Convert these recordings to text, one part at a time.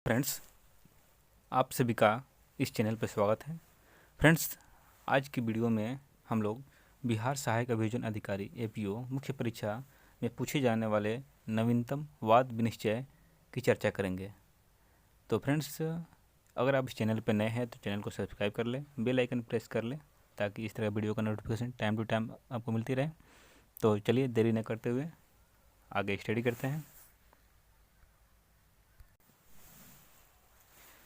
Friends, आप सभी का इस चैनल पर स्वागत है। फ्रेंड्स, आज की वीडियो में हम लोग बिहार सहायक अभियोजन अधिकारी एपीओ मुख्य परीक्षा में पूछे जाने वाले नवीनतम वाद विनिश्चय की चर्चा करेंगे। तो फ्रेंड्स, अगर आप इस चैनल पर नए हैं तो चैनल को सब्सक्राइब कर लें, बेल आइकन प्रेस कर लें ताकि इस तरह वीडियो का नोटिफिकेशन टाइम टू टाइम आपको मिलती रहे। तो चलिए देरी न करते हुए आगे स्टडी करते हैं।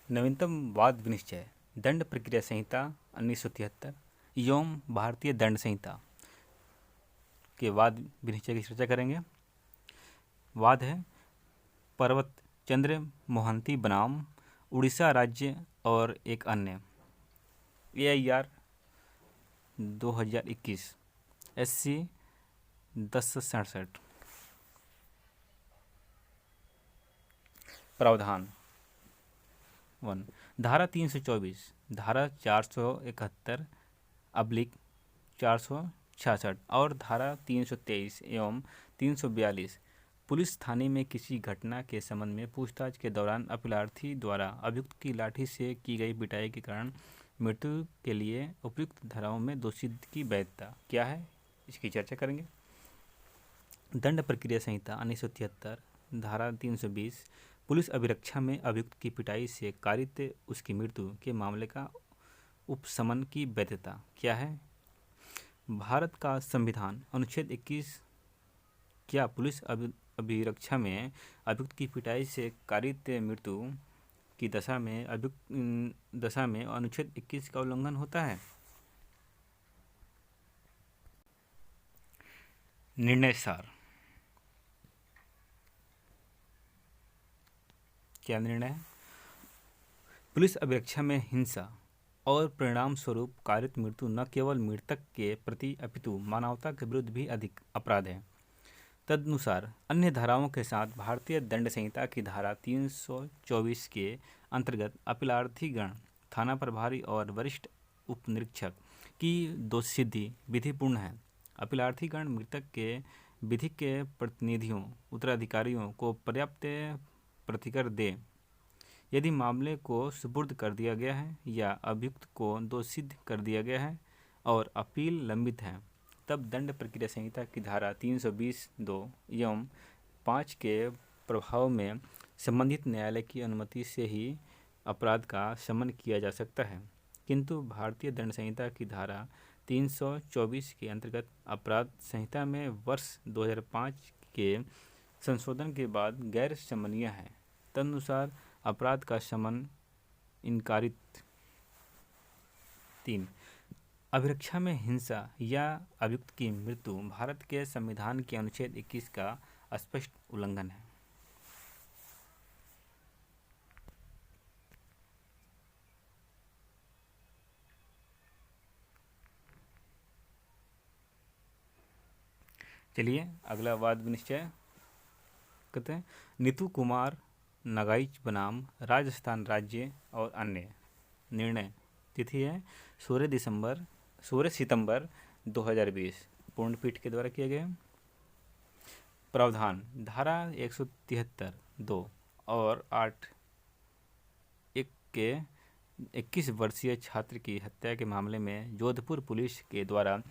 नवीनतम वाद विनिश्चय दंड प्रक्रिया संहिता 1973 एवं भारतीय दंड संहिता के वाद विनिश्चय की चर्चा करेंगे। वाद है पर्वत चंद्र मोहंती बनाम उड़ीसा राज्य और एक अन्य AIR 2021 SC 1067। प्रावधान 1 धारा 324 धारा 471/466 और धारा 323 एवं 342 पुलिस थाने में किसी घटना के संबंध में पूछताछ के दौरान अपीलार्थी द्वारा अभियुक्त की लाठी से की गई पिटाई के कारण मृत्यु के लिए उपयुक्त धाराओं में दोषी की वैधता क्या है, इसकी चर्चा करेंगे। दंड प्रक्रिया संहिता 1973 धारा 320 पुलिस अभिरक्षा में अभियुक्त की पिटाई से कारित उसकी मृत्यु के मामले का उपशमन की वैधता क्या है। भारत का संविधान अनुच्छेद 21 क्या पुलिस अभिरक्षा में अभियुक्त की पिटाई से कारित मृत्यु की दशा में अनुच्छेद 21 का उल्लंघन होता है। निर्णय सार क्या निर्णय है। पुलिस अभिरक्षा में हिंसा और परिणाम स्वरूप कारित मृत्यु न केवल मृतक के प्रति अपितु मानवता के विरुद्ध भी अधिक अपराध है। तदनुसार अन्य धाराओं के साथ भारतीय दंड संहिता की धारा 324 के अंतर्गत अपीलार्थी गण थाना प्रभारी और वरिष्ठ उपनिरीक्षक की दोषसिद्धि विधिपूर्ण है। अपीलार्थी गण मृतक के विधिक के प्रतिनिधियों उत्तराधिकारियों को पर्याप्त प्रतिकर दे। यदि मामले को सुपुर्द कर दिया गया है या अभियुक्त को दोषी सिद्ध कर दिया गया है और अपील लंबित है, तब दंड प्रक्रिया संहिता की धारा 320(2) एवं 5 के प्रभाव में संबंधित न्यायालय की अनुमति से ही अपराध का शमन किया जा सकता है। किंतु भारतीय दंड संहिता की धारा 324 के अंतर्गत अपराध संहिता में वर्ष 2005 के संशोधन के बाद गैर शमनीय है। तदनुसार अपराध का शमन इनकारित। 3 अभिरक्षा में हिंसा या अभियुक्त की मृत्यु भारत के संविधान के अनुच्छेद 21 का स्पष्ट उल्लंघन है। चलिए अगला वाद विनिश्चय कहते हैं। नीतू कुमार नगाइच बनाम राजस्थान राज्य और अन्य निर्णय तिथि है 16 सितंबर 2020 पूर्णपीठ के द्वारा किए गए। प्रावधान धारा 173(2) और 8(1) के 21 वर्षीय छात्र की हत्या के मामले में जोधपुर पुलिस के द्वारा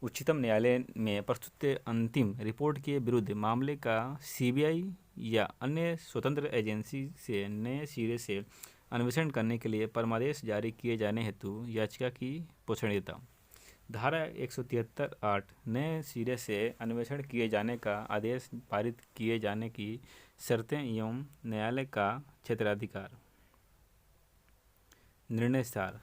उच्चतम न्यायालय में प्रस्तुत अंतिम रिपोर्ट के विरुद्ध मामले का CBI या अन्य स्वतंत्र एजेंसी से नए सिरे से अन्वेषण करने के लिए परमादेश जारी किए जाने हेतु याचिका की पोषणीयता। धारा 173(8) नए सिरे से अन्वेषण किए जाने का आदेश पारित किए जाने की शर्तें एवं न्यायालय का क्षेत्राधिकार। निर्णय सार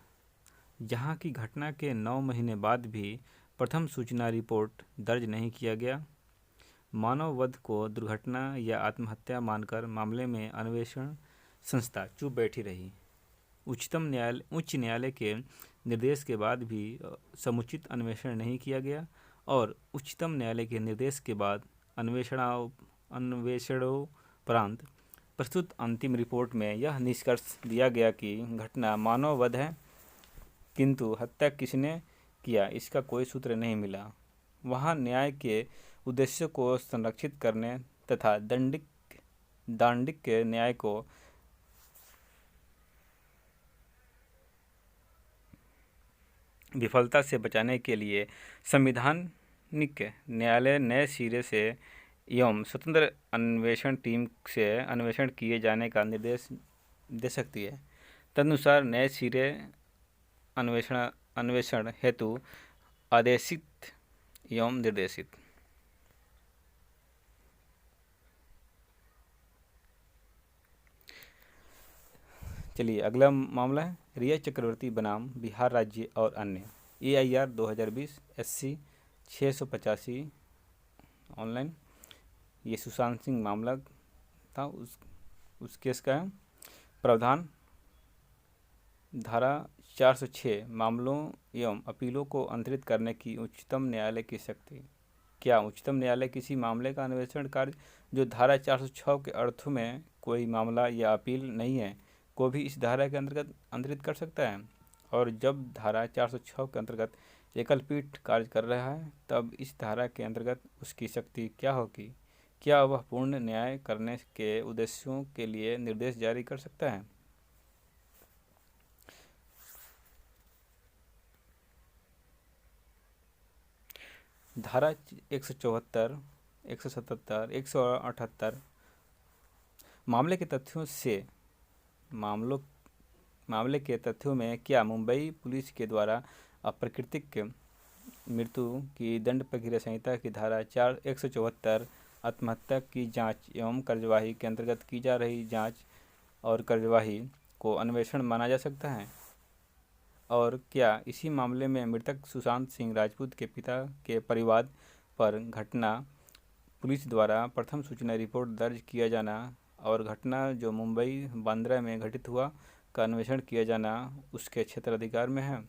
जहाँ की घटना के 9 महीने बाद भी प्रथम सूचना रिपोर्ट दर्ज नहीं किया गया, मानव वध को दुर्घटना या आत्महत्या मानकर मामले में अन्वेषण संस्था चुप बैठी रही। उच्च न्यायालय के निर्देश के बाद भी समुचित अन्वेषण नहीं किया गया और उच्चतम न्यायालय के निर्देश के बाद अन्वेषणोपरांत प्रस्तुत अंतिम रिपोर्ट में यह निष्कर्ष दिया गया कि घटना मानव वध है, किंतु हत्या किसने किया इसका कोई सूत्र नहीं मिला। वहाँ न्याय के उद्देश्य को संरक्षित करने तथा दांडिक न्याय को विफलता से बचाने के लिए संवैधानिक न्यायालय नए सिरे से एवं स्वतंत्र अन्वेषण टीम से अन्वेषण किए जाने का निर्देश दे सकती है। तदनुसार नए सिरे अन्वेषण हेतु आदेशित एवं निर्देशित। चलिए अगला मामला है रिया चक्रवर्ती बनाम बिहार राज्य और अन्य AIR 2020 SC 685 ऑनलाइन। ये सुशांत सिंह मामला था, उस केस का है। प्रावधान धारा 406 मामलों एवं अपीलों को अंतरित करने की उच्चतम न्यायालय की शक्ति। क्या उच्चतम न्यायालय किसी मामले का अन्वेषण कार्य जो धारा 406 के अर्थों में कोई मामला या अपील नहीं है को भी इस धारा के अंतर्गत अंतरित कर सकता है? और जब धारा 406 के अंतर्गत एकल पीठ कार्य कर रहा है तब इस धारा के अंतर्गत उसकी शक्ति क्या होगी? क्या वह पूर्ण न्याय करने के उद्देश्यों के लिए निर्देश जारी कर सकता है? धारा 174, 177, 178 मामले के तथ्यों में क्या मुंबई पुलिस के द्वारा अप्राकृतिक मृत्यु की दंड प्रक्रिया संहिता की धारा 174 आत्महत्या की जांच एवं कार्यवाही के अंतर्गत की जा रही जांच और कार्यवाही को अन्वेषण माना जा सकता है? और क्या इसी मामले में मृतक सुशांत सिंह राजपूत के पिता के परिवाद पर घटना पुलिस द्वारा प्रथम सूचना रिपोर्ट दर्ज किया जाना और घटना जो मुंबई बांद्रा में घटित हुआ का अन्वेषण किया जाना उसके क्षेत्राधिकार में है?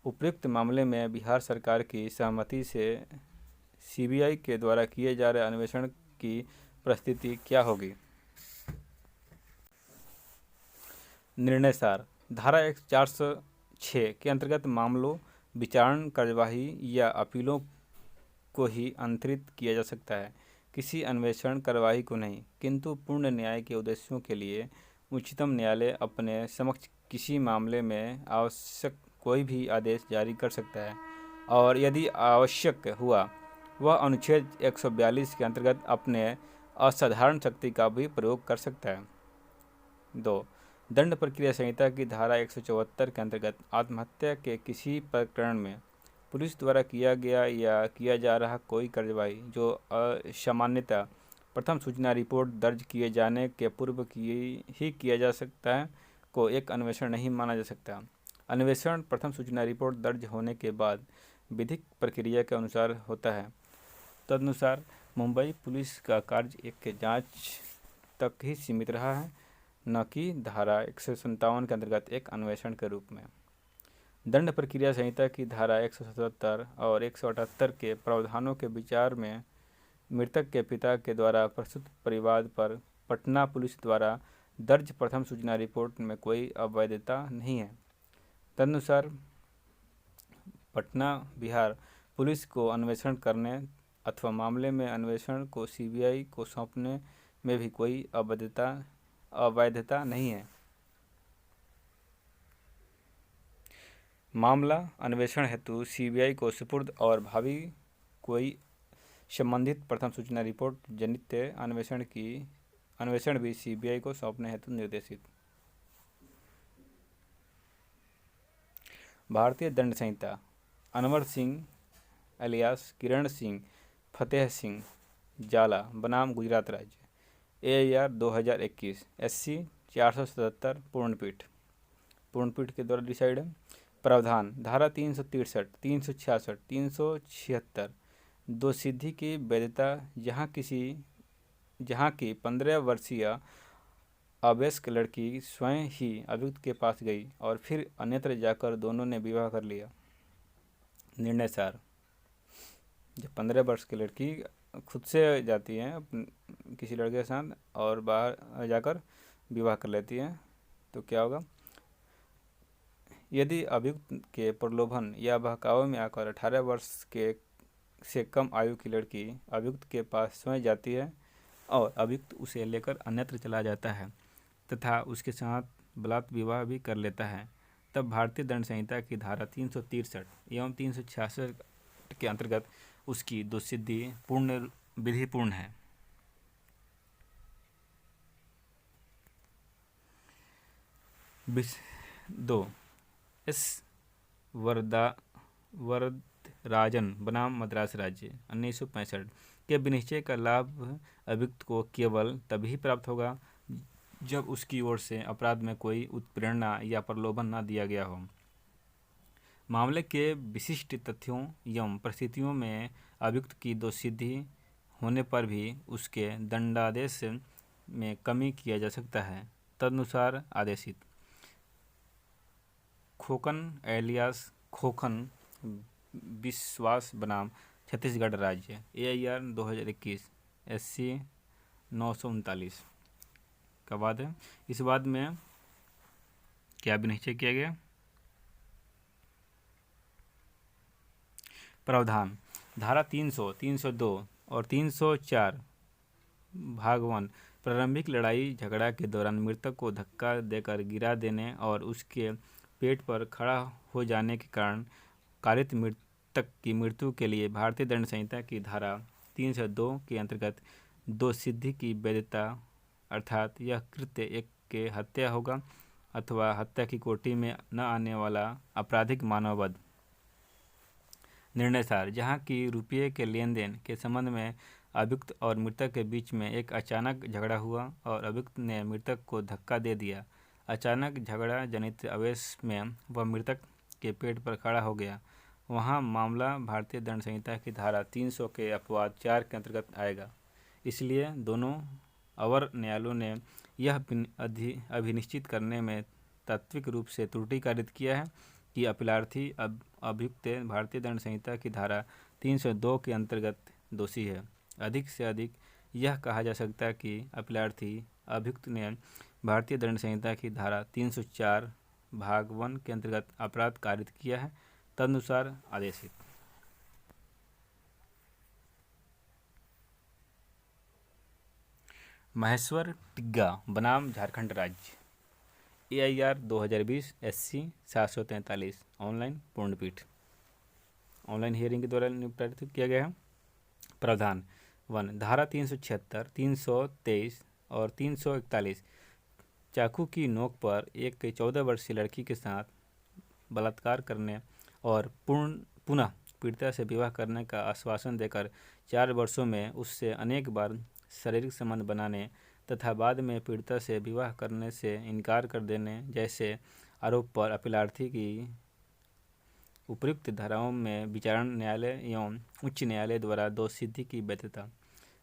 उपयुक्त मामले में बिहार सरकार की सहमति से CBI के द्वारा किए जा रहे अन्वेषण की परिस्थिति क्या होगी? निर्णय सार धारा 406 के अंतर्गत मामलों, विचारण, कार्यवाही या अपीलों को ही अंतरित किया जा सकता है, किसी अन्वेषण कार्यवाही को नहीं। किंतु पूर्ण न्याय के उद्देश्यों के लिए उच्चतम न्यायालय अपने समक्ष किसी मामले में आवश्यक कोई भी आदेश जारी कर सकता है और यदि आवश्यक हुआ वह अनुच्छेद 142 के अंतर्गत अपने असाधारण शक्ति का भी प्रयोग कर सकता है। 2. दंड प्रक्रिया संहिता की धारा 174 के अंतर्गत आत्महत्या के किसी प्रकरण में पुलिस द्वारा किया गया या किया जा रहा कोई कार्यवाही जो असामान्यतः प्रथम सूचना रिपोर्ट दर्ज किए जाने के पूर्व किया जा सकता है को एक अन्वेषण नहीं माना जा सकता। अन्वेषण प्रथम सूचना रिपोर्ट दर्ज होने के बाद विधिक प्रक्रिया के अनुसार होता है। तदनुसार मुंबई पुलिस का कार्य एक जांच तक ही सीमित रहा है, न कि धारा 157 के अंतर्गत एक अन्वेषण के रूप में। दंड प्रक्रिया संहिता की धारा 177 और 178 के प्रावधानों के विचार में मृतक के पिता के द्वारा प्रस्तुत परिवाद पर पटना पुलिस द्वारा दर्ज प्रथम सूचना रिपोर्ट में कोई अवैधता नहीं है। तदनुसार पटना बिहार पुलिस को अन्वेषण करने अथवा मामले में अन्वेषण को CBI को सौंपने में भी कोई अवैधता नहीं है। मामला अन्वेषण हेतु CBI को सुपुर्द और भावी कोई संबंधित प्रथम सूचना रिपोर्ट जनित अन्वेषण भी CBI को सौंपने हेतु निर्देशित। भारतीय दंड संहिता अनवर सिंह अलियास किरण सिंह फतेह सिंह जाला बनाम गुजरात राज्य AIR 2021 SC 477 पूर्णपीठ के द्वारा डिसाइड है। प्रावधान धारा 363, 366, 376 दोषसिद्धि की वैधता जहाँ की 15 वर्षीय अवयस्क लड़की स्वयं ही अभियुक्त के पास गई और फिर अन्यत्र जाकर दोनों ने विवाह कर लिया। निर्णय सार जब 15 वर्ष की लड़की खुद से जाती है किसी लड़के के साथ और बाहर जाकर विवाह कर लेती है तो क्या होगा? यदि अभियुक्त के प्रलोभन या बहकावे में आकर 18 वर्ष से कम आयु की लड़की अभियुक्त के पास स्वयं जाती है और अभियुक्त उसे लेकर अन्यत्र चला जाता है तथा उसके साथ बलात् विवाह भी कर लेता है तब भारतीय दंड संहिता की धारा 363 एवं 366 के अंतर्गत उसकी दोषसिद्धि पूर्ण विधिपूर्ण है। दो, एस वरदराजन बनाम मद्रास राज्य 1965 के विनिश्चय का लाभ अभियुक्त को केवल तभी प्राप्त होगा जब उसकी ओर से अपराध में कोई उत्प्रेरणा या प्रलोभन न दिया गया हो। मामले के विशिष्ट तथ्यों एवं परिस्थितियों में अभियुक्त की दोषसिद्धि होने पर भी उसके दंडादेश में कमी किया जा सकता है। तदनुसार आदेशित खोकन एलियास खोखन विश्वास बनाम छत्तीसगढ़ राज्य AIR 2021 SC 939 का बाद है। इस बाद में क्या विनिश्चय किया गया? प्रावधान धारा 300, 302 और 304 भाग 1 प्रारंभिक लड़ाई झगड़ा के दौरान मृतक को धक्का देकर गिरा देने और उसके पेट पर खड़ा हो जाने के कारण कारित मृतक की मृत्यु के लिए भारतीय दंड संहिता की धारा 302 के अंतर्गत दोषसिद्धि की वैधता अर्थात यह कृत्य एक के हत्या होगा अथवा हत्या की कोटि में न आने वाला आपराधिक मानववध। निर्णय सार जहाँ की रुपये के लेन देन के संबंध में अभियुक्त और मृतक के बीच में एक अचानक झगड़ा हुआ और अभियुक्त ने मृतक को धक्का दे दिया। अचानक झगड़ा जनित आवेश में वह मृतक के पेट पर खड़ा हो गया, वहाँ मामला भारतीय दंड संहिता की धारा 300 के अपवाद 4 के अंतर्गत आएगा। इसलिए दोनों अवर न्यायालयों ने यह अभिनिश्चित करने में तात्विक रूप से त्रुटि कारित किया है कि अपीलार्थी अभियुक्त भारतीय दंड संहिता की धारा 302 के अंतर्गत दोषी है। अधिक से अधिक यह कहा जा सकता है कि अपीलार्थी अभियुक्त ने भारतीय दंड संहिता की धारा 304 भाग 1 के अंतर्गत अपराध कारित किया है। तदनुसार आदेशित महेश्वर टिग्गा बनाम झारखंड राज्य AIR 2020 SC 743 ऑनलाइन पूर्णपीठ ऑनलाइन हियरिंग के द्वारा निष्पादित किया गया है। प्रावधान 1 धारा 376, 323 और 341 चाकू की नोक पर एक 14 वर्षीय लड़की के साथ बलात्कार करने और पुनः पीड़िता से विवाह करने का आश्वासन देकर 4 वर्षों में उससे अनेक बार शारीरिक संबंध बनाने तथा बाद में पीड़िता से विवाह करने से इनकार कर देने जैसे आरोप पर अपीलार्थी की उपर्युक्त धाराओं में विचारण न्यायालय एवं उच्च न्यायालय द्वारा दोषसिद्धि की वैधता।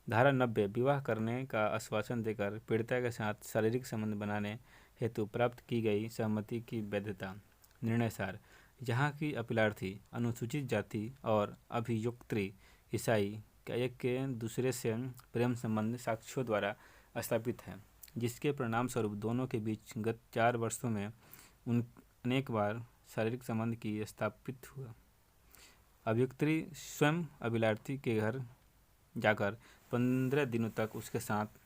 धारा 90 विवाह करने का आश्वासन देकर पीड़िता के साथ शारीरिक संबंध बनाने हेतु प्राप्त की गई सहमति की वैधता। निर्णय सार जहाँ की अपीलार्थी अनुसूचित जाति और अभियोक्त्री ईसाई का एक के दूसरे से प्रेम संबंध साक्ष्यों द्वारा स्थापित है, जिसके परिणाम स्वरूप दोनों के बीच गत 4 वर्षों में अनेक बार शारीरिक संबंध की स्थापित हुआ। अभियोक्त्री स्वयं अभिलार्थी के घर जाकर 15 दिनों तक उसके साथ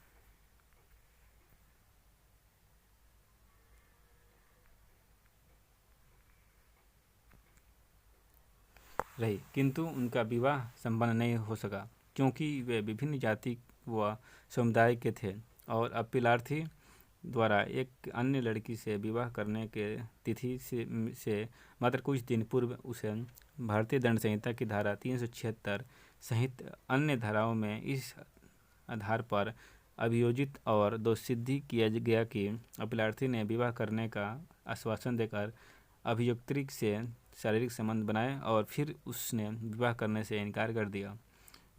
रही, किंतु उनका विवाह संपन्न नहीं हो सका क्योंकि वे विभिन्न जाति व समुदाय के थे और अपीलार्थी द्वारा एक अन्य लड़की से विवाह करने के तिथि से मात्र कुछ दिन पूर्व उसे भारतीय दंड संहिता की धारा 376 सहित अन्य धाराओं में इस आधार पर अभियोजित और दोषसिद्धि किया गया कि अपीलार्थी ने विवाह करने का आश्वासन देकर अभियोक्त्री से शारीरिक संबंध बनाए और फिर उसने विवाह करने से इनकार कर दिया।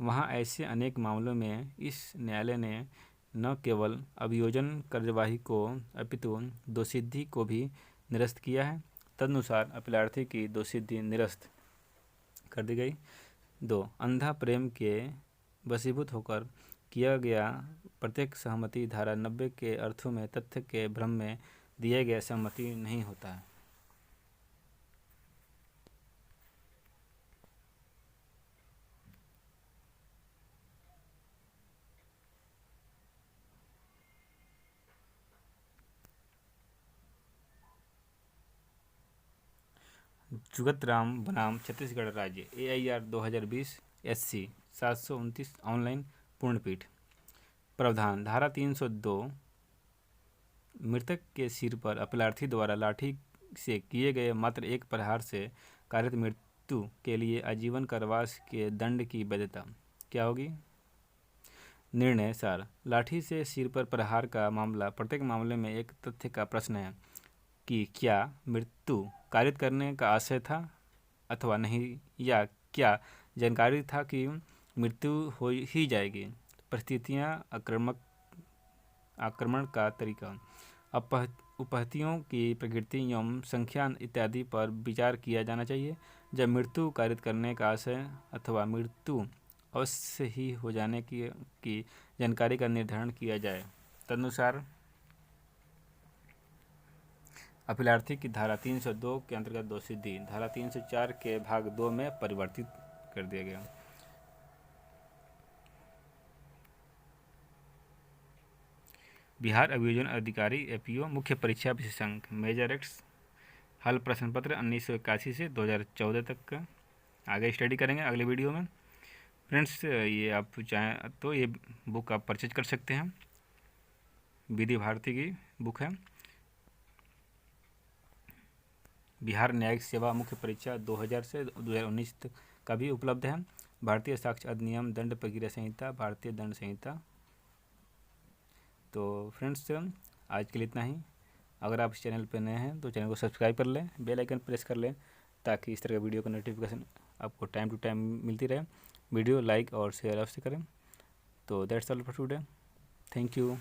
वहाँ ऐसे अनेक मामलों में इस न्यायालय ने न केवल अभियोजन कार्यवाही को अपितु दोषसिद्धि को भी निरस्त किया है। तदनुसार अपीलार्थी की दोषसिद्धि निरस्त कर दी गई। 2 अंधा प्रेम के वशीभूत होकर किया गया प्रत्येक सहमति धारा 90 के अर्थों में तथ्य के भ्रम में दिए गए सहमति नहीं होता है। जुगतराम बनाम छत्तीसगढ़ राज्य AIR 2020 SC 729 ऑनलाइन पूर्णपीठ। प्रावधान धारा 302 मृतक के सिर पर अपीलार्थी द्वारा लाठी से किए गए मात्र एक प्रहार से कारित मृत्यु के लिए आजीवन कारावास के दंड की वैधता क्या होगी। निर्णय सार लाठी से सिर पर प्रहार का मामला प्रत्येक मामले में एक तथ्य का प्रश्न है कि क्या मृत्यु कारित करने का आशय था अथवा नहीं, या क्या जानकारी था कि मृत्यु हो ही जाएगी। परिस्थितियाँ, आक्रमण का तरीका, उपहतियों की प्रकृति एवं संख्या इत्यादि पर विचार किया जाना चाहिए। जब मृत्यु कारित करने का आशय अथवा मृत्यु अवश्य ही हो जाने की जानकारी का निर्धारण किया जाए, तदनुसार अपीलार्थी की धारा 302 के अंतर्गत दोषसिद्धि धारा 304 के भाग 2 में परिवर्तित कर दिया गया। बिहार अभियोजन अधिकारी APO मुख्य परीक्षा विशेषांक मेजर एक्ट्स हल प्रश्न पत्र 1981 से 2014 तक का आगे स्टडी करेंगे अगले वीडियो में। फ्रेंड्स, ये आप चाहें तो ये बुक आप परचेज कर सकते हैं, विधि भारती की बुक है। बिहार न्यायिक सेवा मुख्य परीक्षा 2000 से 2019 तक का भी उपलब्ध है। भारतीय साक्ष्य अधिनियम, दंड प्रक्रिया संहिता, भारतीय दंड संहिता। तो फ्रेंड्स, आज के लिए इतना ही। अगर आप इस चैनल पर नए हैं तो चैनल को सब्सक्राइब कर लें, बेल आइकन प्रेस कर लें ताकि इस तरह का वीडियो का नोटिफिकेशन आपको टाइम टू टाइम मिलती रहे। वीडियो लाइक और शेयर अवश्य करें। तो that's all for today. Thank you.